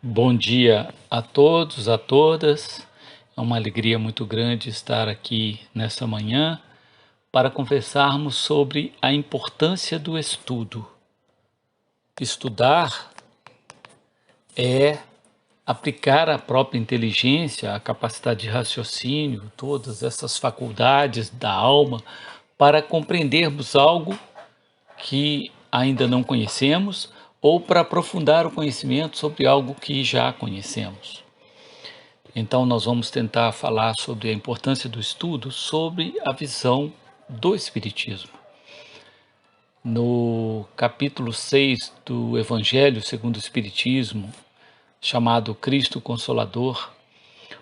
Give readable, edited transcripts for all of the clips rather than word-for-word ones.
Bom dia a todos, a todas. É uma alegria muito grande estar aqui nessa manhã para conversarmos sobre a importância do estudo. Estudar é aplicar a própria inteligência, a capacidade de raciocínio, todas essas faculdades da alma para compreendermos algo que ainda não conhecemos ou para aprofundar o conhecimento sobre algo que já conhecemos. Então, nós vamos tentar falar sobre a importância do estudo, sobre a visão do Espiritismo. No capítulo 6 do Evangelho segundo o Espiritismo, chamado Cristo Consolador,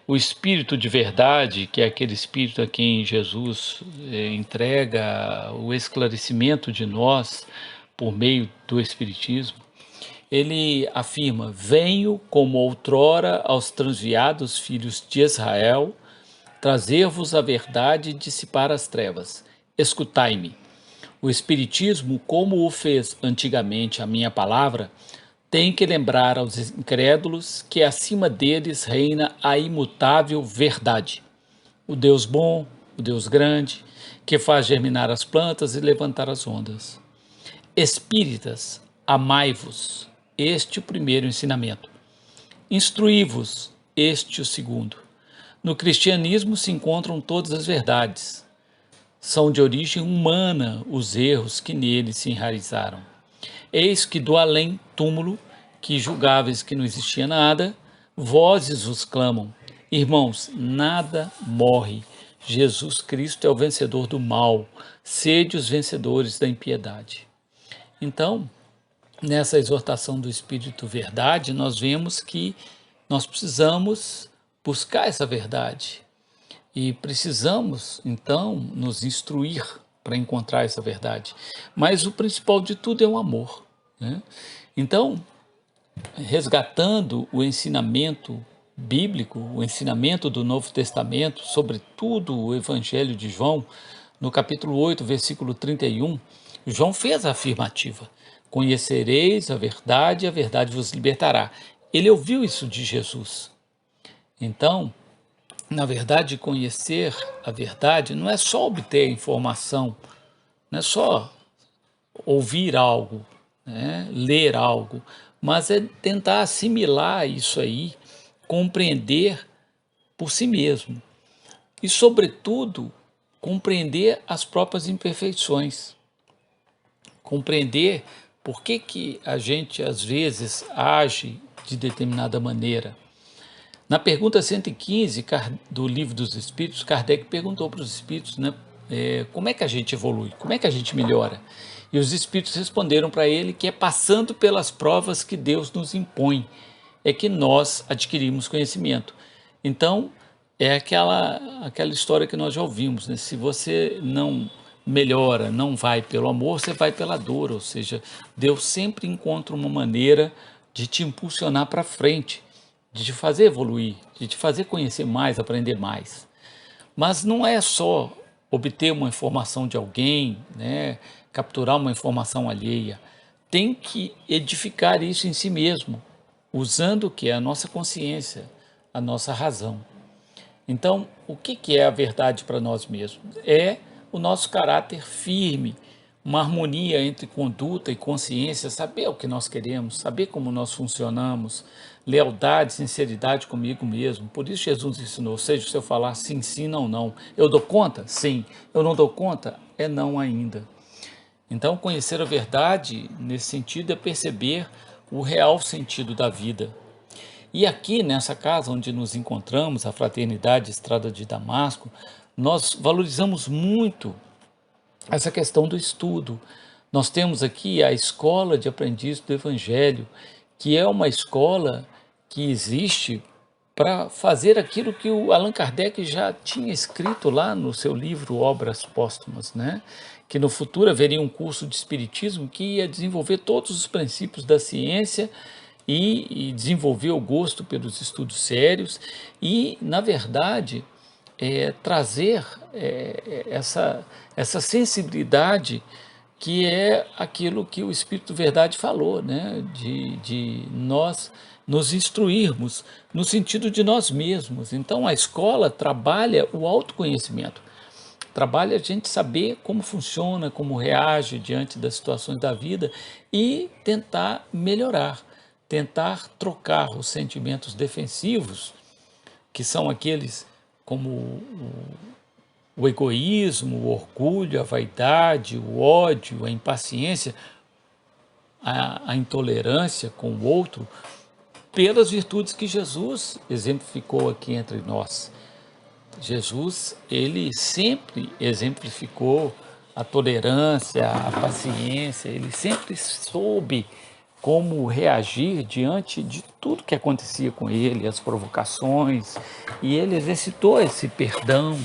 o Espírito de verdade, que é aquele Espírito a quem Jesus entrega o esclarecimento de nós por meio do Espiritismo, ele afirma: venho como outrora aos transviados filhos de Israel, trazer-vos a verdade e dissipar as trevas. Escutai-me. O Espiritismo, como o fez antigamente a minha palavra, tem que lembrar aos incrédulos que acima deles reina a imutável verdade. O Deus bom, o Deus grande, que faz germinar as plantas e levantar as ondas. Espíritas, amai-vos. Este o primeiro ensinamento. Instruí-vos, este o segundo. No cristianismo se encontram todas as verdades. São de origem humana os erros que nele se enraizaram. Eis que do além-túmulo, que julgáveis que não existia nada, vozes vos clamam. Irmãos, nada morre. Jesus Cristo é o vencedor do mal. Sede os vencedores da impiedade. Então, nessa exortação do Espírito Verdade, nós vemos que nós precisamos buscar essa verdade e precisamos, então, nos instruir para encontrar essa verdade. Mas o principal de tudo é o amor, né? Então, resgatando o ensinamento bíblico, o ensinamento do Novo Testamento, sobretudo o Evangelho de João, no capítulo 8, versículo 31, João fez a afirmativa: conhecereis a verdade e a verdade vos libertará. Ele ouviu isso de Jesus. Então, na verdade, conhecer a verdade não é só obter informação, não é só ouvir algo, né, ler algo, mas é tentar assimilar isso aí, compreender por si mesmo e, sobretudo, compreender as próprias imperfeições, compreender por que a gente às vezes age de determinada maneira. Na pergunta 115 do Livro dos Espíritos, Kardec perguntou para os espíritos, né, como é que a gente evolui, como é que a gente melhora? E os espíritos responderam para ele que é passando pelas provas que Deus nos impõe, é que nós adquirimos conhecimento. Então, é aquela história que nós já ouvimos, né? Se você não melhora, não vai pelo amor, você vai pela dor, ou seja, Deus sempre encontra uma maneira de te impulsionar para frente, de te fazer evoluir, de te fazer conhecer mais, aprender mais. Mas não é só obter uma informação de alguém, né, capturar uma informação alheia. Tem que edificar isso em si mesmo, usando o que é a nossa consciência, a nossa razão. Então, o que é a verdade para nós mesmos? É o nosso caráter firme, uma harmonia entre conduta e consciência, saber o que nós queremos, saber como nós funcionamos, lealdade, sinceridade comigo mesmo. Por isso Jesus ensinou, seja se eu falar sim, sim, não, não. Eu dou conta? Sim. Eu não dou conta? É não ainda. Então, conhecer a verdade, nesse sentido, é perceber o real sentido da vida. E aqui, nessa casa onde nos encontramos, a Fraternidade Estrada de Damasco, nós valorizamos muito essa questão do estudo. Nós temos aqui a Escola de Aprendiz do Evangelho, que é uma escola que existe para fazer aquilo que o Allan Kardec já tinha escrito lá no seu livro Obras Póstumas, né? Que no futuro haveria um curso de Espiritismo que ia desenvolver todos os princípios da ciência e desenvolver o gosto pelos estudos sérios e, na verdade, trazer essa sensibilidade que é aquilo que o Espírito Verdade falou, né? De nós nos instruirmos no sentido de nós mesmos. Então, a escola trabalha o autoconhecimento, trabalha a gente saber como funciona, como reage diante das situações da vida e tentar melhorar, tentar trocar os sentimentos defensivos, que são aqueles como o egoísmo, o orgulho, a vaidade, o ódio, a impaciência, a intolerância com o outro, pelas virtudes que Jesus exemplificou aqui entre nós. Jesus, ele sempre exemplificou a tolerância, a paciência, ele sempre soube como reagir diante de tudo que acontecia com ele, as provocações, e ele exercitou esse perdão,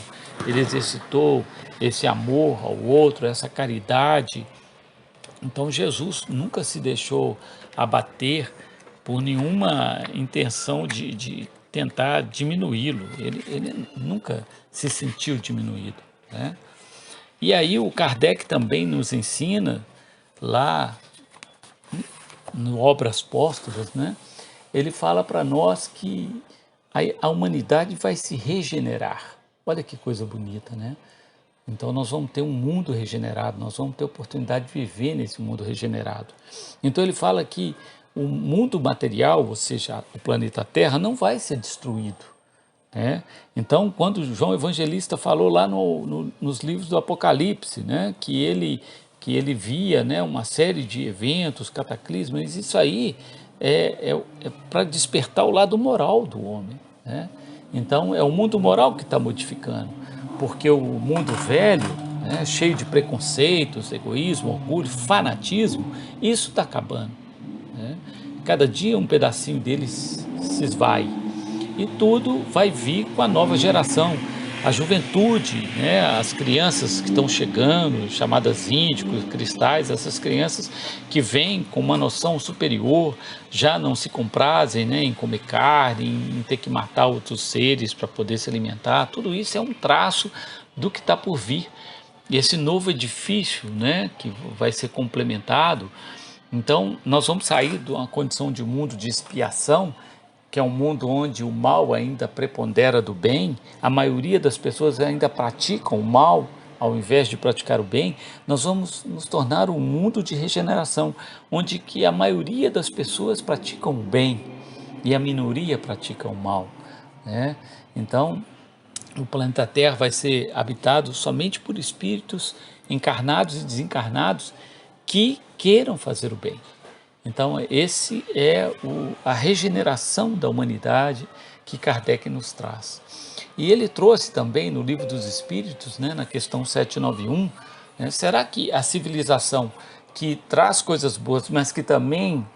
ele exercitou esse amor ao outro, essa caridade. Então Jesus nunca se deixou abater por nenhuma intenção de tentar diminuí-lo. Ele nunca se sentiu diminuído, né? E aí o Kardec também nos ensina lá no Obras Póstumas, né? Ele fala para nós que a humanidade vai se regenerar. Olha que coisa bonita, né? Então nós vamos ter um mundo regenerado, nós vamos ter oportunidade de viver nesse mundo regenerado. Então ele fala que o mundo material, ou seja, o planeta Terra, não vai ser destruído, né? Então, quando João Evangelista falou lá nos livros do Apocalipse, né, que ele via, né, uma série de eventos, cataclismos, isso aí é para despertar o lado moral do homem, né? Então, é o mundo moral que está modificando, porque o mundo velho, né, cheio de preconceitos, egoísmo, orgulho, fanatismo, isso está acabando, né? Cada dia um pedacinho deles se esvai e tudo vai vir com a nova geração, a juventude, né? As crianças que estão chegando, chamadas índicos, cristais, essas crianças que vêm com uma noção superior, já não se comprazem, né, em comer carne, em ter que matar outros seres para poder se alimentar. Tudo isso é um traço do que está por vir. E esse novo edifício, né, que vai ser complementado. Então, nós vamos sair de uma condição de mundo de expiação, que é um mundo onde o mal ainda prepondera do bem, a maioria das pessoas ainda praticam o mal ao invés de praticar o bem. Nós vamos nos tornar um mundo de regeneração, onde que a maioria das pessoas praticam o bem e a minoria pratica o mal, né? Então, o planeta Terra vai ser habitado somente por espíritos encarnados e desencarnados que queiram fazer o bem. Então, esse é a regeneração da humanidade que Kardec nos traz. E ele trouxe também no Livro dos Espíritos, né, na questão 791, né, será que a civilização que traz coisas boas, mas que também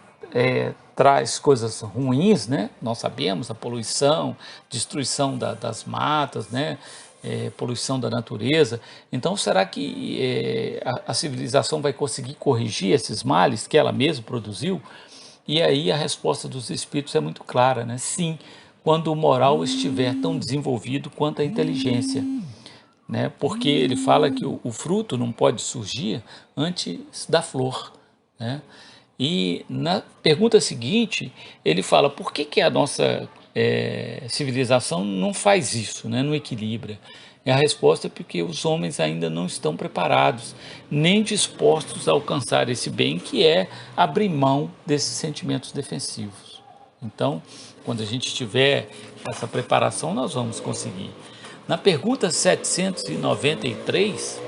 traz coisas ruins, né? Nós sabemos a poluição, destruição das matas, né? Poluição da natureza. Então, será que a civilização vai conseguir corrigir esses males que ela mesma produziu? E aí a resposta dos espíritos é muito clara, né? Sim, quando o moral estiver tão desenvolvido quanto a inteligência, né? Porque ele fala que o fruto não pode surgir antes da flor, né? E na pergunta seguinte, ele fala, por que a nossa civilização não faz isso, né? Não equilibra? E a resposta é porque os homens ainda não estão preparados, nem dispostos a alcançar esse bem, que é abrir mão desses sentimentos defensivos. Então, quando a gente tiver essa preparação, nós vamos conseguir. Na pergunta 793,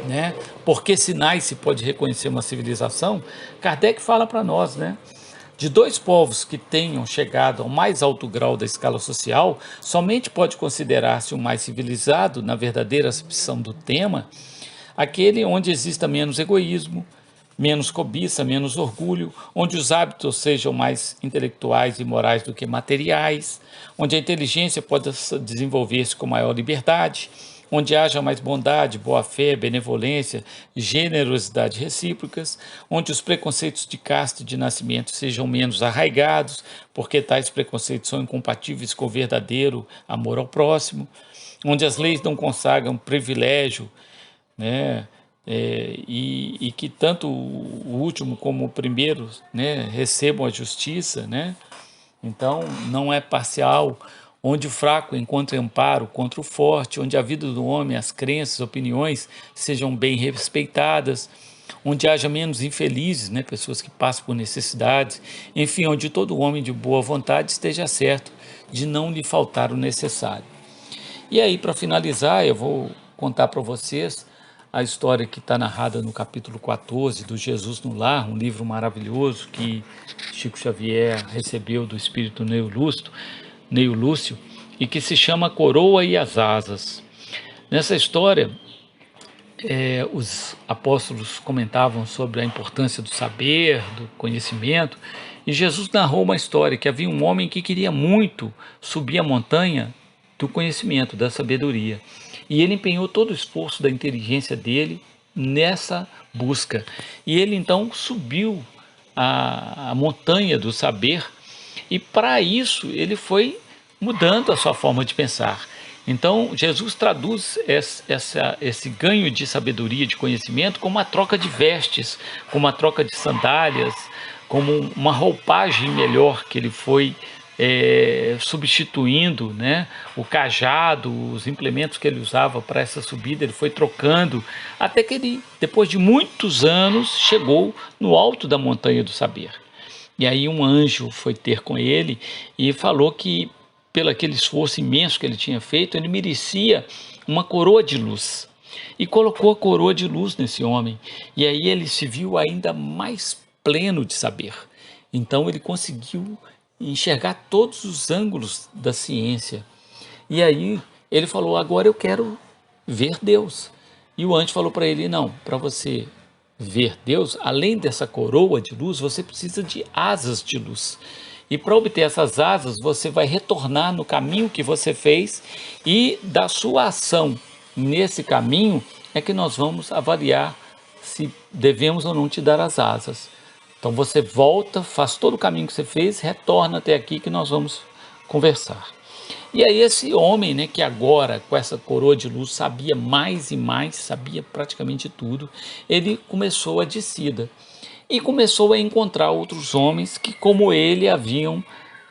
né? Por que sinais se pode reconhecer uma civilização? Kardec fala para nós, né? De dois povos que tenham chegado ao mais alto grau da escala social, somente pode considerar-se o mais civilizado, na verdadeira acepção do tema, aquele onde exista menos egoísmo, menos cobiça, menos orgulho, onde os hábitos sejam mais intelectuais e morais do que materiais, onde a inteligência possa desenvolver-se com maior liberdade, onde haja mais bondade, boa-fé, benevolência, generosidade recíprocas, onde os preconceitos de casta e de nascimento sejam menos arraigados, porque tais preconceitos são incompatíveis com o verdadeiro amor ao próximo, onde as leis não consagram privilégio, né? E que tanto o último como o primeiro, né, recebam a justiça, né? Então, não é parcial, onde o fraco encontra amparo contra o forte, onde a vida do homem, as crenças, opiniões sejam bem respeitadas, onde haja menos infelizes, né, pessoas que passam por necessidades, enfim, onde todo homem de boa vontade esteja certo de não lhe faltar o necessário. E aí, para finalizar, eu vou contar para vocês a história que está narrada no capítulo 14 do Jesus no Lar, um livro maravilhoso que Chico Xavier recebeu do espírito Neio Lúcio, e que se chama Coroa e as Asas. Nessa história, os apóstolos comentavam sobre a importância do saber, do conhecimento, e Jesus narrou uma história que havia um homem que queria muito subir a montanha do conhecimento, da sabedoria. E ele empenhou todo o esforço da inteligência dele nessa busca. E ele então subiu a montanha do saber, e para isso ele foi mudando a sua forma de pensar. Então, Jesus traduz esse ganho de sabedoria, de conhecimento, como uma troca de vestes, como uma troca de sandálias, como uma roupagem melhor que ele foi substituindo, né? O cajado, os implementos que ele usava para essa subida, ele foi trocando, até que ele, depois de muitos anos, chegou no alto da montanha do saber. E aí um anjo foi ter com ele e falou que, pelo aquele esforço imenso que ele tinha feito, ele merecia uma coroa de luz. E colocou a coroa de luz nesse homem. E aí ele se viu ainda mais pleno de saber. Então ele conseguiu enxergar todos os ângulos da ciência. E aí ele falou: agora eu quero ver Deus. E o anjo falou para ele: não, para você ver Deus, além dessa coroa de luz, você precisa de asas de luz. E para obter essas asas, você vai retornar no caminho que você fez, e da sua ação nesse caminho é que nós vamos avaliar se devemos ou não te dar as asas. Então você volta, faz todo o caminho que você fez, retorna até aqui que nós vamos conversar. E aí esse homem, né, que agora com essa coroa de luz sabia mais e mais, sabia praticamente tudo, ele começou a descida e começou a encontrar outros homens que, como ele,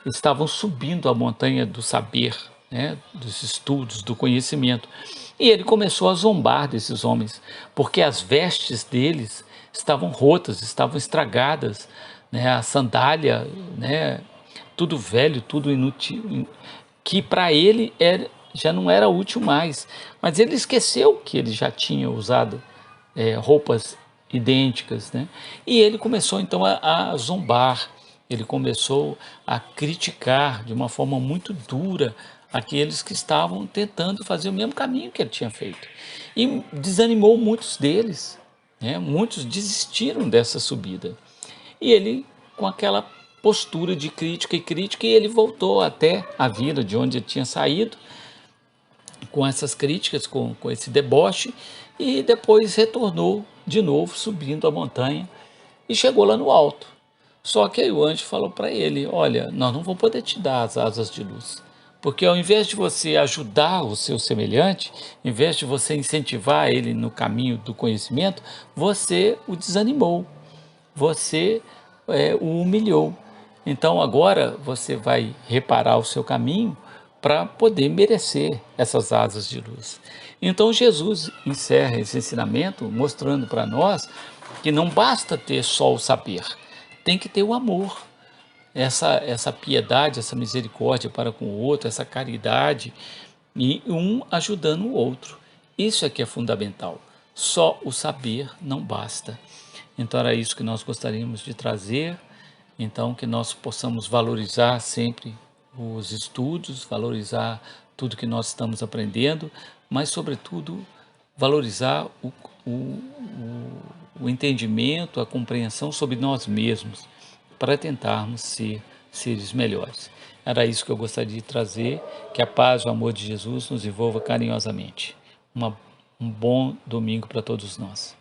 estavam subindo a montanha do saber, né, dos estudos, do conhecimento. E ele começou a zombar desses homens, porque as vestes deles estavam rotas, estavam estragadas, né, a sandália, né, tudo velho, tudo inútil, que para ele já não era útil mais. Mas ele esqueceu que ele já tinha usado roupas idênticas, né? E ele começou então a zombar, ele começou a criticar de uma forma muito dura aqueles que estavam tentando fazer o mesmo caminho que ele tinha feito. E desanimou muitos deles, né? Muitos desistiram dessa subida. E ele, com aquela postura de crítica, e ele voltou até a vila de onde ele tinha saído, com essas críticas, com esse deboche, e depois retornou de novo, subindo a montanha, e chegou lá no alto. Só que aí o anjo falou para ele: olha, nós não vamos poder te dar as asas de luz, porque ao invés de você ajudar o seu semelhante, em vez de você incentivar ele no caminho do conhecimento, você o desanimou, você o humilhou. Então agora você vai reparar o seu caminho para poder merecer essas asas de luz. Então Jesus encerra esse ensinamento mostrando para nós que não basta ter só o saber, tem que ter o amor, essa piedade, essa misericórdia para com o outro, essa caridade, e um ajudando o outro. Isso é que é fundamental. Só o saber não basta. Então era isso que nós gostaríamos de trazer. Então que nós possamos valorizar sempre os estudos, valorizar tudo que nós estamos aprendendo, mas sobretudo valorizar o entendimento, a compreensão sobre nós mesmos, para tentarmos ser seres melhores. Era isso que eu gostaria de trazer. Que a paz e o amor de Jesus nos envolva carinhosamente. Um bom domingo para todos nós.